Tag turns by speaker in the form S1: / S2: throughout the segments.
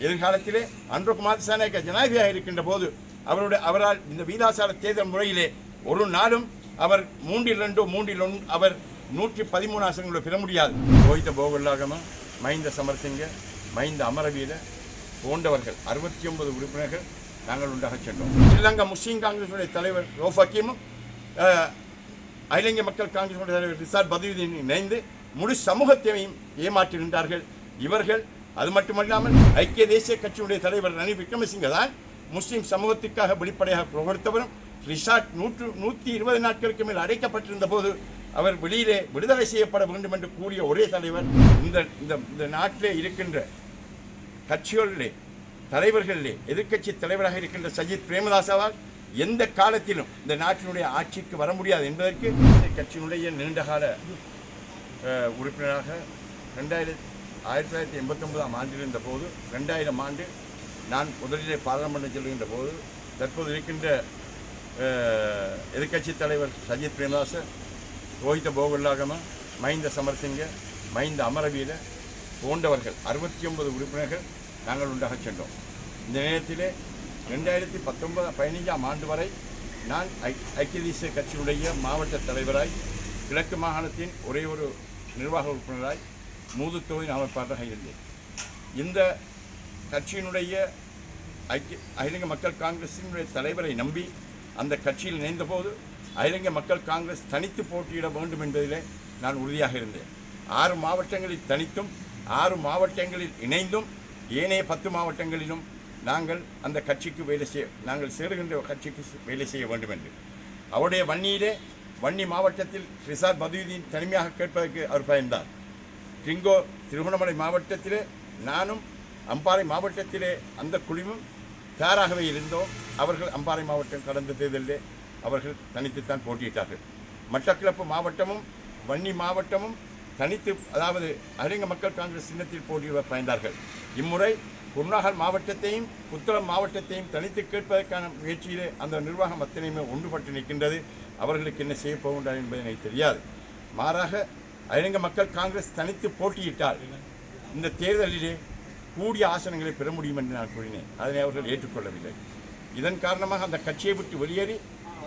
S1: எதிர்காலத்திலே அன்றுகுமார் திசாநாயக்க ஜனாதிபதியாக இருக்கின்ற போது அவரால் இந்த வீதாசார தேர்தல் முறையிலே ஒரு நாளும் அவர் 3-2 அவர் 113 ஆசனங்களை பெற முடியாது. ரோஹித போகல்லாகம, மஹிந்த சமரசிங்க, மஹிந்த அமரவீர போன்றவர்கள் 69 உறுப்பினர்கள் நாங்கள் உண்டாக சென்றோம். ஸ்ரீலங்கா முஸ்லீம் காங்கிரசுடைய தலைவர் ரவுஃப் ஹக்கீமும் அகில இந்திய மக்கள் காங்கிரசுடைய தலைவர் ரிசாட் பதுயுதீன் இணைந்து முழு சமூகத்தையும் ஏமாற்றுகின்றார்கள். இவர்கள் அது மட்டுமல்லாமல் ஐக்கிய தேசிய கட்சியுடைய தலைவர் ரணில் விக்ரமசிங்க தான் முஸ்லீம் சமூகத்திற்காக வெளிப்படையாக புகழ்த்தவரும் ரிசாட் 120 நாட்களுக்கு மேல் அடைக்கப்பட்டிருந்த போது அவர் வெளியிலே விடுதலை செய்யப்பட வேண்டும் என்று கூறிய ஒரே தலைவர். இந்த நாட்டிலே இருக்கின்ற கட்சிகளிலே தலைவர்களிலே எதிர்க்கட்சி தலைவராக இருக்கின்ற சஜித் பிரேமதாசவால் எந்த காலத்திலும் இந்த நாட்டினுடைய ஆட்சிக்கு வர முடியாது என்பதற்கு கட்சியினுடைய நீண்டகால உறுப்பினராக 1989 ஆண்டில் இருந்த போது 2000 ஆண்டு நான் முதலிலே பாராளுமன்றம் செல்கின்ற போது தற்போது இருக்கின்ற எதிர்க்கட்சி தலைவர் சஜித் பிரேமதாச, ரோஹித போகல்லாகம, மஹிந்த சமரசிங்க, மஹிந்த அமரவீர போன்றவர்கள் 69 உறுப்பினர்கள் நாங்கள் உண்டாக சென்றோம். இந்த நேரத்திலே 2015 ஆண்டு வரை நான் ஐக்கிய தேசிய கட்சியுடைய மாவட்ட தலைவராய், கிழக்கு மாகாணத்தின் ஒரே ஒரு நிர்வாக உறுப்பினராய், மூதுத்தொகுதியின் அமைப்பாளராக இருந்தேன். இந்த கட்சியினுடைய அகில இந்திய மக்கள் காங்கிரசினுடைய தலைவரை நம்பி அந்த கட்சியில் இணைந்தபோது அகில இந்திய மக்கள் காங்கிரஸ் தனித்து போட்டியிட வேண்டும் என்பதிலே நான் உறுதியாக இருந்தேன். 6 மாவட்டங்களில் தனித்தும் 6 மாவட்டங்களில் இணைந்தும் ஏனைய 10 மாவட்டங்களிலும் நாங்கள் அந்த கட்சிக்கு நாங்கள் சேருகின்ற கட்சிக்கு வேலை செய்ய வேண்டும் என்று அவருடைய வன்னி மாவட்டத்தில் ரிசாட் பதுயுதீன் தனிமையாக கேட்பதற்கு அவர் பயந்தார். கிங்கோ திருகோணமலை மாவட்டத்திலே நானும் அம்பாறை மாவட்டத்திலே அந்த குழுவும் தயாராகவே இருந்தோம். அவர்கள் அம்பாறை மாவட்டம் கடந்த தேர்தலிலே அவர்கள் தனித்துத்தான் போட்டியிட்டார்கள். மட்டக்களப்பு மாவட்டமும் வன்னி மாவட்டமும் தனித்து, அதாவது அகில இந்திய மக்கள் காங்கிரஸ் சின்னத்தில் போட்டியிட பயந்தார்கள். இம்முறை குருநாகல் மாவட்டத்தையும் புத்தளம் மாவட்டத்தையும் தனித்து கேட்பதற்கான முயற்சியிலே அந்த நிர்வாகம் அத்தனையுமே ஒன்றுபட்டு நிற்கின்றது. அவர்களுக்கு என்ன செய்ய போகின்றார் என்பது எனக்கு தெரியாது. மாறாக அகில இந்திய மக்கள் காங்கிரஸ் தனித்து போட்டியிட்டால் இந்த தேர்தலிலே கூடிய ஆசனங்களை பெற முடியும் என்று நான் கூறினேன். அதனை அவர்கள் ஏற்றுக்கொள்ளவில்லை. இதன் காரணமாக அந்த கட்சியை விட்டு வெளியேறி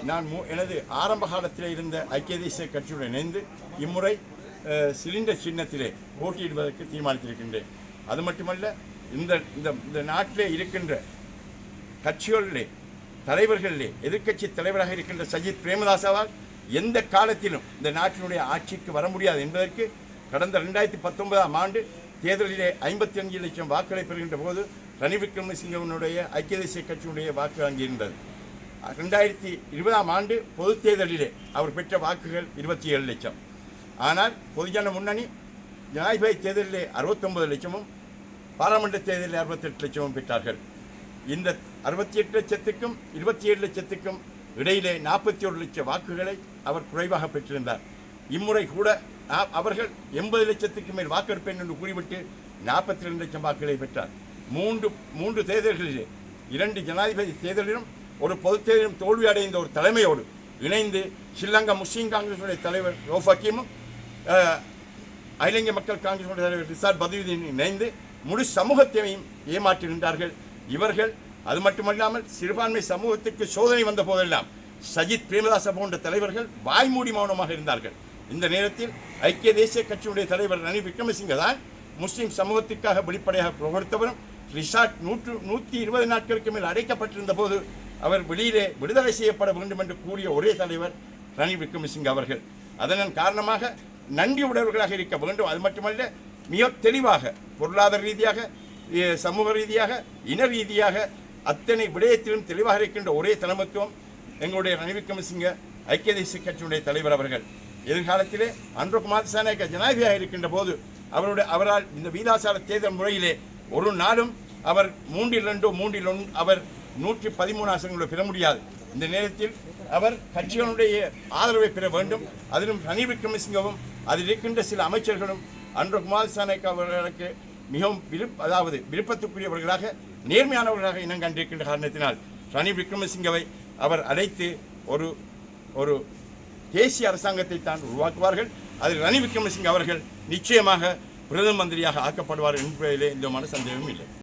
S1: நான் எனது ஆரம்ப காலத்தில் இருந்த ஐக்கிய தேசிய கட்சியுடன் இணைந்து இம்முறை சிலிண்டர் சின்னத்திலே போட்டியிடுவதற்கு தீர்மானித்திருக்கின்றேன். அது மட்டுமல்ல, இந்த நாட்டிலே இருக்கின்ற கட்சிகளிலே தலைவர்களிலே எதிர்க்கட்சி தலைவராக இருக்கின்ற சஜித் பிரேமதாசவால் எந்த காலத்திலும் இந்த நாட்டினுடைய ஆட்சிக்கு வர முடியாது என்பதற்கு கடந்த 2019 ஆண்டு தேர்தலிலே 55 லட்சம் வாக்குகளை பெறுகின்ற போது ரணில் விக்ரமசிங்கவனுடைய ஐக்கிய தேசிய கட்சியினுடைய வாக்கு வாங்கியிருந்தது. 2020 ஆண்டு பொது தேர்தலிலே அவர் பெற்ற வாக்குகள் 27 லட்சம். ஆனால் பொதுஜன முன்னணி ஜனாதிபதி தேர்தலிலே 69 லட்சமும் பாராளுமன்ற தேர்தலில் 68 லட்சமும் பெற்றார்கள். இந்த 68 லட்சத்துக்கும் 27 லட்சத்துக்கும் இடையிலே 41 லட்சம் வாக்குகளை அவர் குறைவாக பெற்றிருந்தார். இம்முறை கூட அவர்கள் 80 லட்சத்துக்கு மேல் வாக்கெடுப்பேன் என்று கூறிவிட்டு 42 லட்சம் வாக்குகளை பெற்றார். மூன்று தேர்தல்களிலே 2 ஜனாதிபதி தேர்தலிலும் ஒரு பொதுத் தேர்தலிலும் தோல்வி அடைந்த ஒரு தலைமையோடு இணைந்து ஸ்ரீலங்கா முஸ்லீம் காங்கிரசுடைய தலைவர் ரவுஃப் ஹக்கீமும் அகில இந்திய மக்கள் காங்கிரசுடைய தலைவர் ரிசாட் பதுயுதீன் இணைந்து முழு சமூகத்தையும் ஏமாற்றுகின்றார்கள். இவர்கள் அது மட்டுமல்லாமல் சிறுபான்மை சமூகத்திற்கு சோதனை வந்த போதெல்லாம் சஜித் பிரேமதாச போன்ற தலைவர்கள் வாய்மூடி மௌனமாக இருந்தார்கள். இந்த நேரத்தில் ஐக்கிய தேசிய கட்சியுடைய தலைவர் ரணில் விக்ரமசிங்க தான் முஸ்லீம் சமூகத்திற்காக வெளிப்படையாக புகழ்த்தவரும் ரிசாட் 120 நாட்களுக்கு மேல் அடைக்கப்பட்டிருந்த போது அவர் வெளியிலே விடுதலை செய்யப்பட வேண்டும் என்று கூறிய ஒரே தலைவர் ரணில் விக்ரமசிங்க அவர்கள். அதன் காரணமாக நன்றி உடையவர்களாக இருக்க வேண்டும். அது மட்டுமல்ல, மிக தெளிவாக பொருளாதார ரீதியாக, சமூக ரீதியாக, இன ரீதியாக அத்தனை விடயத்திலும் தெளிவாக இருக்கின்ற ஒரே தலைமைத்துவம் எங்களுடைய ரணில் விக்ரமசிங்க ஐக்கிய தேசிய கட்சியுடைய தலைவர் அவர்கள். எதிர்காலத்திலே அன்றுகுமார் திசாநாயக்க ஜனாதிபதியாக இருக்கின்ற போது அவரால் இந்த வீதாசார தேர்தல் முறையிலே ஒரு நாளும் அவர் 3-2 அவர் 113 ஆசனங்களை பெற முடியாது. இந்த நேரத்தில் அவர் கட்சிகளுடைய ஆதரவை பெற வேண்டும். அதிலும் ரணில் விக்ரமசிங்கவும் அதில் இருக்கின்ற சில அமைச்சர்களும் அன்றுகுமார் திசாநாயக்க அவர்களுக்கு மிகவும் விருப்பத்துக்குரியவர்களாக, நேர்மையானவர்களாக இனம் கண்டிருக்கின்ற காரணத்தினால் ரணில் விக்ரமசிங்கவை அவர் அழைத்து ஒரு தேசிய அரசாங்கத்தை தான் உருவாக்குவார்கள். அதில் ரணில் விக்ரமசிங்க அவர்கள் நிச்சயமாக பிரதம மந்திரியாக ஆக்கப்படுவார் என்பதிலே எந்த சந்தேகமும் இல்லை.